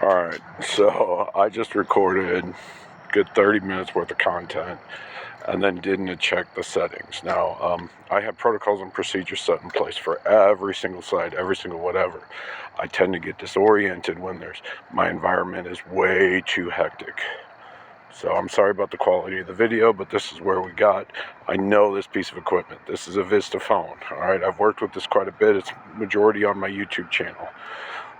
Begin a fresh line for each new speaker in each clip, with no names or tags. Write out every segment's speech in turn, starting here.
Alright, so I just recorded a good 30 minutes worth of content and then didn't check the settings. Now, I have protocols and procedures set in place for every single site, every single whatever. I tend to get disoriented when my environment is way too hectic. So I'm sorry about the quality of the video, but this is where we got. I know this piece of equipment. This is a Vista phone, alright? I've worked with this quite a bit. It's majority on my YouTube channel,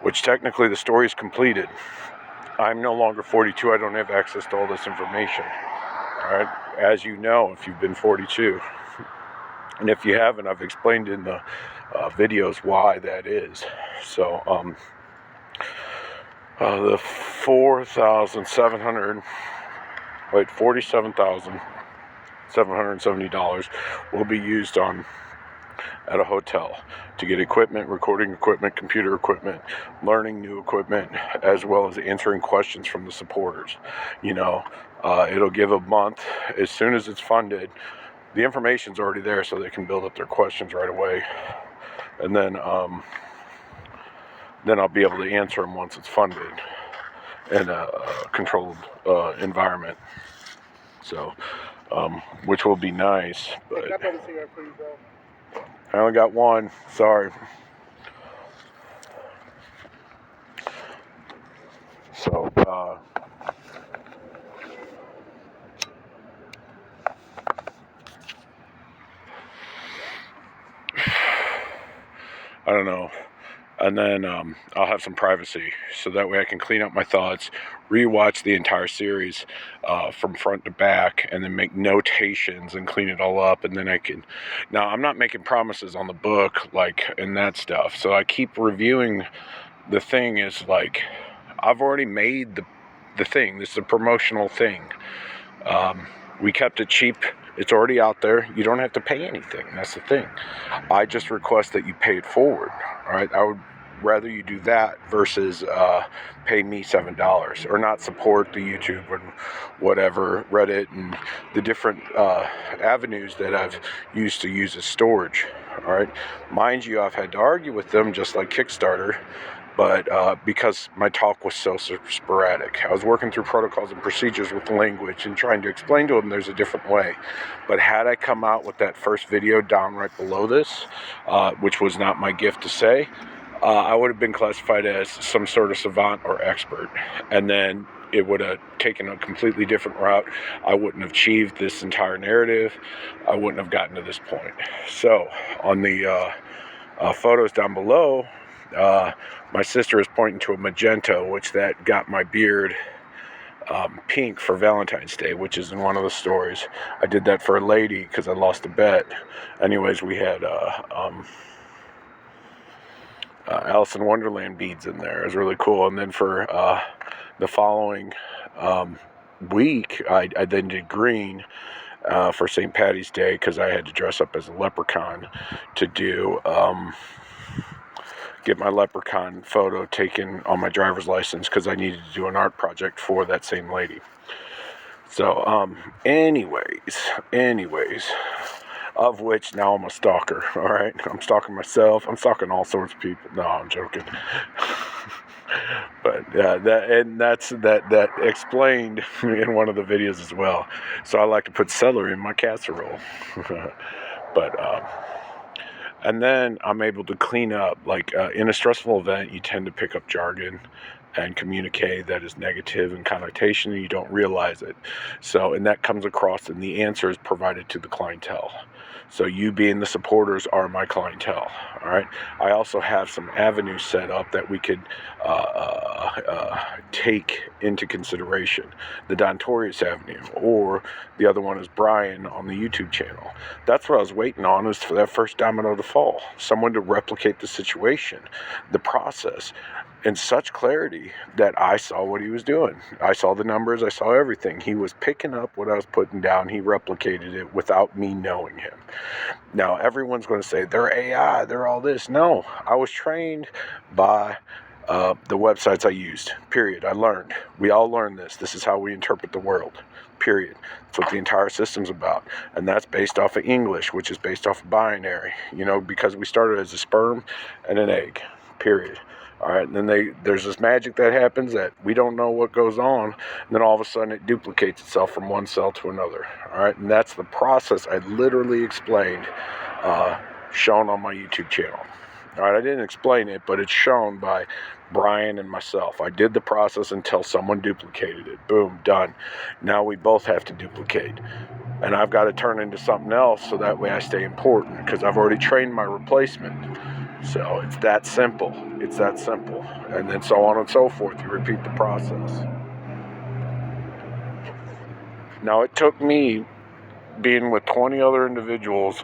which technically the story is completed. I'm no longer 42. I don't have access to all this information. All right, as you know, if you've been 42, and if you haven't, I've explained in the videos why that is. So, the $47,770 will be used at a hotel to get equipment, recording equipment, computer equipment, learning new equipment, as well as answering questions from the supporters. It'll give a month. As soon as it's funded, the information's already there, so they can build up their questions right away, and then I'll be able to answer them once it's funded in a controlled environment. So, which will be nice. But I only got one. Sorry. So, I don't know. And then I'll have some privacy, so that way I can clean up my thoughts, rewatch the entire series from front to back, and then make notations and clean it all up. And then now I'm not making promises on the book, and that stuff. So I keep reviewing. The thing is, I've already made the thing. This is a promotional thing. We kept it cheap. It's already out there. You don't have to pay anything. That's the thing. I just request that you pay it forward. All right. I would rather you do that versus pay me $7 or not support the YouTube and whatever, Reddit and the different avenues that I've used to use as storage. All right. Mind you, I've had to argue with them just like Kickstarter. But because my talk was so sporadic, I was working through protocols and procedures with language and trying to explain to them there's a different way. But had I come out with that first video down right below this, which was not my gift to say, I would have been classified as some sort of savant or expert. And then it would have taken a completely different route. I wouldn't have achieved this entire narrative. I wouldn't have gotten to this point. So on the photos down below, my sister is pointing to a magenta, which that got my beard pink for Valentine's Day, which is in one of the stories. I did that for a lady because I lost a bet. Anyways, we had Alice in Wonderland beads in there. It was really cool. And then for the following week, I then did green for St. Patty's Day because I had to dress up as a leprechaun to do get my leprechaun photo taken on my driver's license because I needed to do an art project for that same lady. So, anyways, of which now I'm a stalker, all right? I'm stalking myself. I'm stalking all sorts of people. No, I'm joking. But that explained in one of the videos as well. So I like to put celery in my casserole. But, and then I'm able to clean up, in a stressful event, you tend to pick up jargon and communicate that is negative in connotation, and you don't realize it. So, and that comes across, and the answer is provided to the clientele. So you being the supporters are my clientele, all right? I also have some avenues set up that we could take into consideration. The Dontorius Avenue, or the other one is Brian on the YouTube channel. That's what I was waiting on, is for that first domino to fall. Someone to replicate the situation, the process, in such clarity that I saw what he was doing. I saw the numbers, I saw everything. He was picking up what I was putting down. He replicated it without me knowing him. Now, everyone's going to say, they're AI, they're all this. No, I was trained by the websites I used, period. I learned. We all learn this. This is how we interpret the world, period. That's what the entire system's about. And that's based off of English, which is based off of binary, because we started as a sperm and an egg, period. All right, and then there's this magic that happens that we don't know what goes on, and then all of a sudden it duplicates itself from one cell to another. All right, and that's the process I literally explained, shown on my YouTube channel. All right, I didn't explain it, but it's shown by Brian and myself. I did the process until someone duplicated it. Boom, done. Now we both have to duplicate. And I've got to turn into something else so that way I stay important, because I've already trained my replacement. So it's that simple. It's that simple. And then so on and so forth. You repeat the process. Now, it took me, being with 20 other individuals,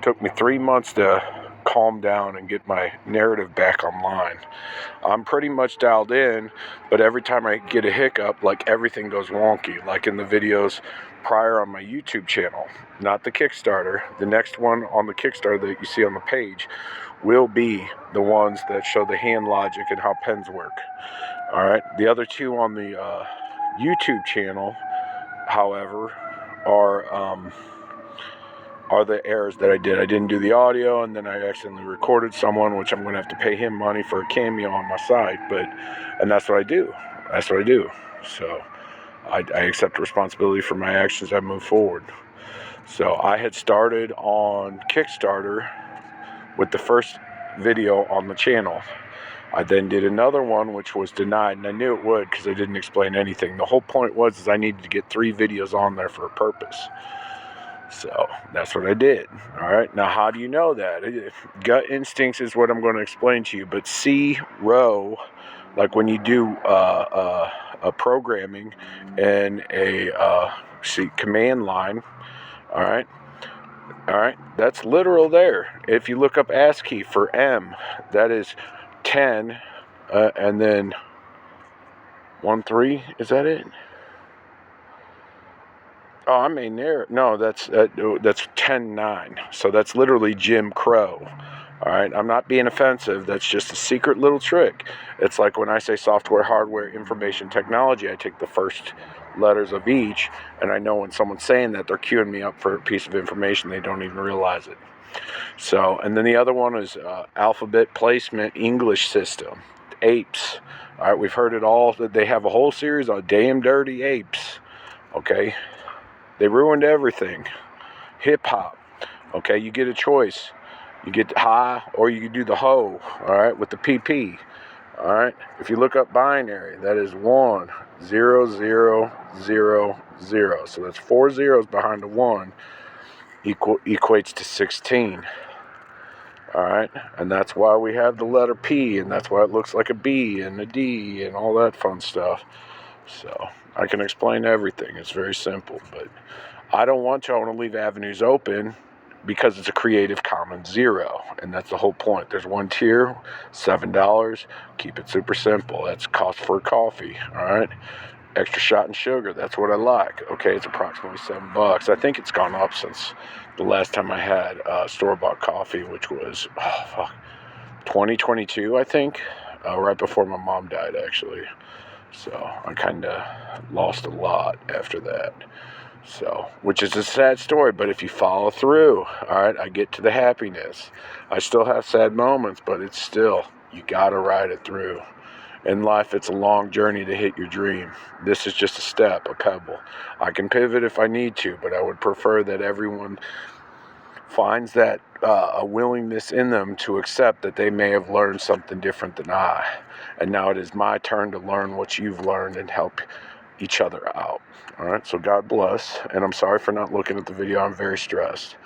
took me 3 months to calm down and get my narrative back online. I'm pretty much dialed in, but every time I get a hiccup, like, everything goes wonky, like in the videos prior on my YouTube channel, not the Kickstarter. The next one on the Kickstarter that you see on the page will be the ones that show the hand logic and how pens work. All right, the other two on the YouTube channel, however, are the errors that I did. I didn't do the audio, and then I accidentally recorded someone, which I'm going to have to pay him money for a cameo on my side. And that's what I do. That's what I do. So I accept responsibility for my actions. I move forward. So I had started on Kickstarter with the first video on the channel. I then did another one which was denied, and I knew it would because I didn't explain anything. The whole point was I needed to get 3 videos on there for a purpose. So that's what I did. All right. Now, how do you know that? Gut instincts is what I'm going to explain to you. But C row, like when you do a programming in a command line. All right. All right. That's literal there. If you look up ASCII for M, that is 10, and then 1 3. Is that it? Oh, I mean, no, that's 10-9. So that's literally Jim Crow. All right, I'm not being offensive. That's just a secret little trick. It's like when I say software, hardware, information technology, I take the first letters of each, and I know when someone's saying that, they're queuing me up for a piece of information. They don't even realize it. So, and then the other one is alphabet placement English system, apes. All right, we've heard it all. That they have a whole series on damn dirty apes. Okay. They ruined everything. Hip-hop. Okay, you get a choice. You get high or you can do the ho, all right, with the PP. All right, if you look up binary, that is 1 0 0 0 0. So that's 4 zeros behind a 1 equates to 16. All right, and that's why we have the letter P, and that's why it looks like a B and a D and all that fun stuff. So I can explain everything. It's very simple, but I don't want to. I want to leave avenues open because it's a Creative Commons 0, and that's the whole point. There's one tier, $7. Keep it super simple. That's cost for a coffee. All right, extra shot and sugar. That's what I like. Okay, it's approximately $7. I think it's gone up since the last time I had store-bought coffee, which was 2022, I think, right before my mom died, actually. So I kind of lost a lot after that. So, which is a sad story, but if you follow through, all right, I get to the happiness. I still have sad moments, but it's still, you got to ride it through. In life, it's a long journey to hit your dream. This is just a step, a pebble. I can pivot if I need to, but I would prefer that everyone finds that a willingness in them to accept that they may have learned something different than I. And now it is my turn to learn what you've learned and help each other out. All right, so God bless. And I'm sorry for not looking at the video. I'm very stressed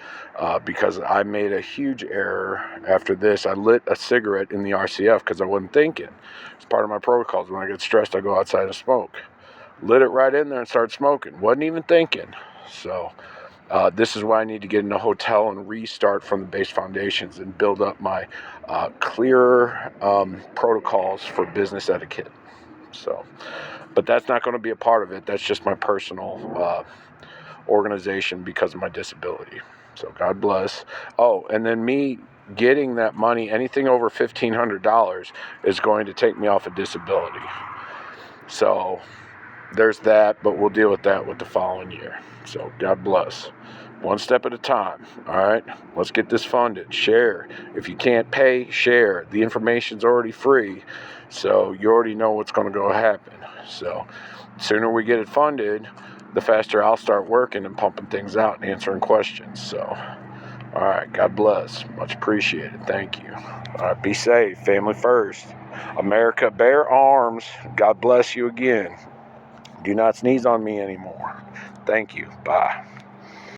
because I made a huge error after this. I lit a cigarette in the RCF because I wasn't thinking. It's part of my protocols. When I get stressed, I go outside and smoke. Lit it right in there and started smoking. Wasn't even thinking. So this is why I need to get in a hotel and restart from the base foundations and build up my clearer protocols for business etiquette. So, but that's not going to be a part of it. That's just my personal organization because of my disability. So God bless. Oh, and then me getting that money, anything over $1,500 is going to take me off of disability. So there's that, but we'll deal with that with the following year. So God bless. One step at a time. All right, let's get this funded. Share. If you can't pay, share. The information's already free, so you already know what's going to go happen. So the sooner we get it funded, the faster I'll start working and pumping things out and answering questions. So, all right, God bless. Much appreciated. Thank you. All right, be safe. Family first. America, bear arms. God bless you again. Do not sneeze on me anymore. Thank you. Bye.